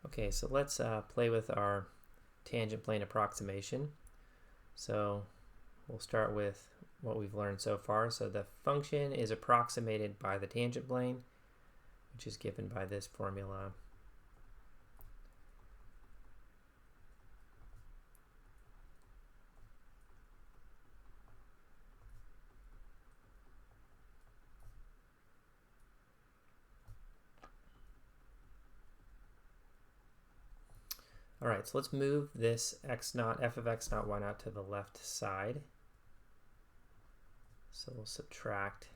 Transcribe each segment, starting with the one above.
Okay, so let's play with our tangent plane approximation. So we'll start with what we've learned so far. So the function is approximated by the tangent plane, which is given by this formula. All right, so let's move this x naught, f of x naught, y naught to the left side. So we'll subtract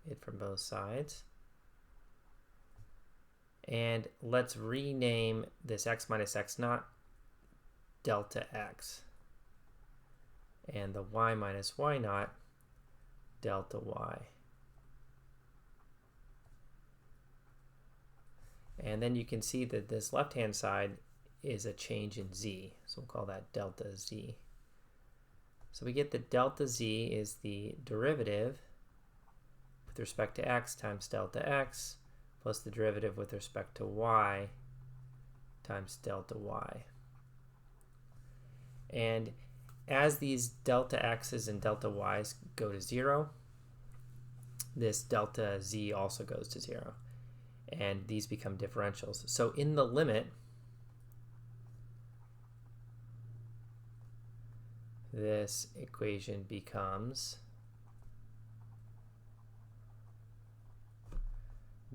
it from both sides. And let's rename this x minus x naught delta x. And the y minus y naught delta y. And then you can see that this left-hand side is a change in z. So we'll call that delta z. So we get that delta z is the derivative with respect to x times delta x plus the derivative with respect to y times delta y. And as these delta x's and delta y's go to 0, this delta z also goes to 0. And these become differentials. So in the limit, this equation becomes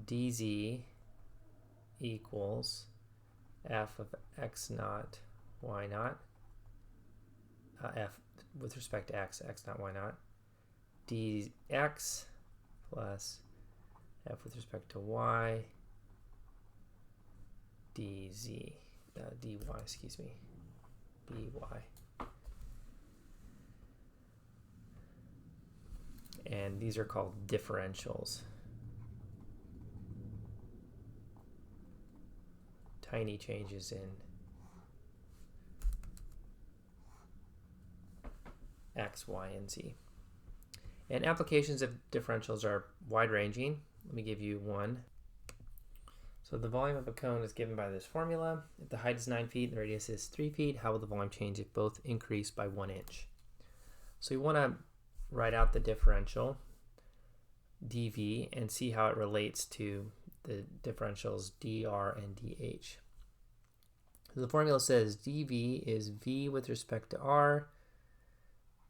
dz equals f of x naught, y naught, f with respect to x naught, y naught, dx plus f with respect to y, dy, excuse me, dy. And these are called differentials. Tiny changes in x, y, and z. And applications of differentials are wide-ranging. Let me give you one. So the volume of a cone is given by this formula. If the height is 9 feet and the radius is 3 feet, how will the volume change if both increase by 1 inch? So you want to write out the differential dv and see how it relates to the differentials dr and dh. The formula says dv is v with respect to r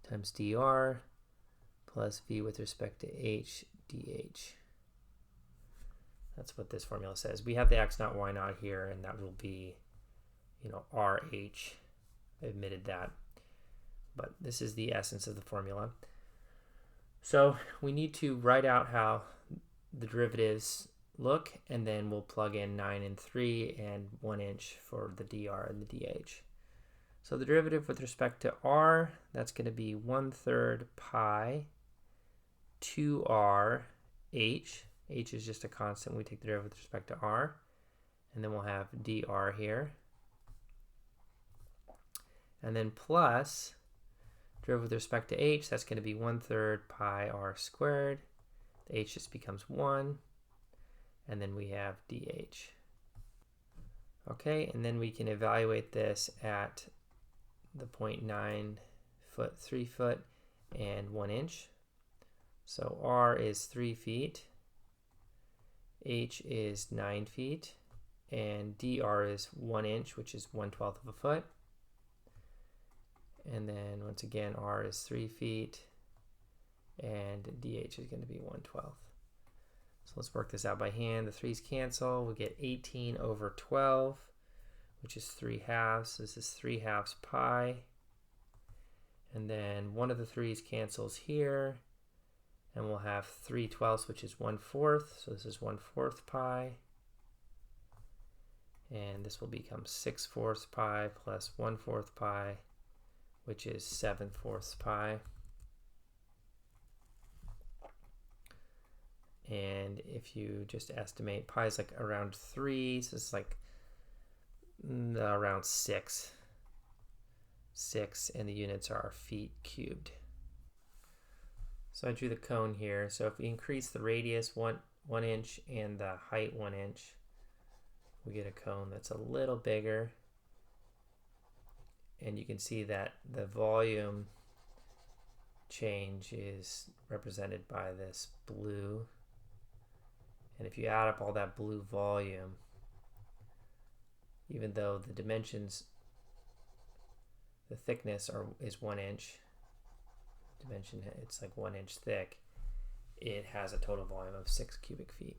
times dr plus v with respect to h dh. That's what this formula says. We have the x naught, y naught here, and that will be, RH. I omitted that. But this is the essence of the formula. So we need to write out how the derivatives look, and then we'll plug in 9 and 3 and 1 inch for the dr and the dh. So the derivative with respect to r, that's going to be 1/3 pi 2r h. H is just a constant. We take the derivative with respect to r. And then we'll have dr here. And then plus derivative with respect to h, that's going to be 1/3 pi r squared. The h just becomes 1. And then we have dh. Okay, and then we can evaluate this at the point 9 foot, 3 foot, and 1 inch. So r is 3 feet. H is 9 feet, and dr is 1 inch, which is 1/12 of a foot. And then once again, r is 3 feet, and dh is going to be 1/12. So let's work this out by hand. The 3's cancel. We get 18 over 12, which is 3/2. This is 3/2 pi. And then one of the 3's cancels here. And we'll have 3/12, which is 1/4. So this is 1/4 pi. And this will become 6/4 pi plus 1/4 pi, which is 7/4 pi. And if you just estimate, pi is like around 3, so it's like around 6, and the units are feet cubed. So I drew the cone here. So if we increase the radius 1 inch and the height 1 inch, we get a cone that's a little bigger. And you can see that the volume change is represented by this blue. And if you add up all that blue volume, even though the dimensions, the thickness is 1 inch, dimension, it's like 1 inch thick, it has a total volume of 6 cubic feet.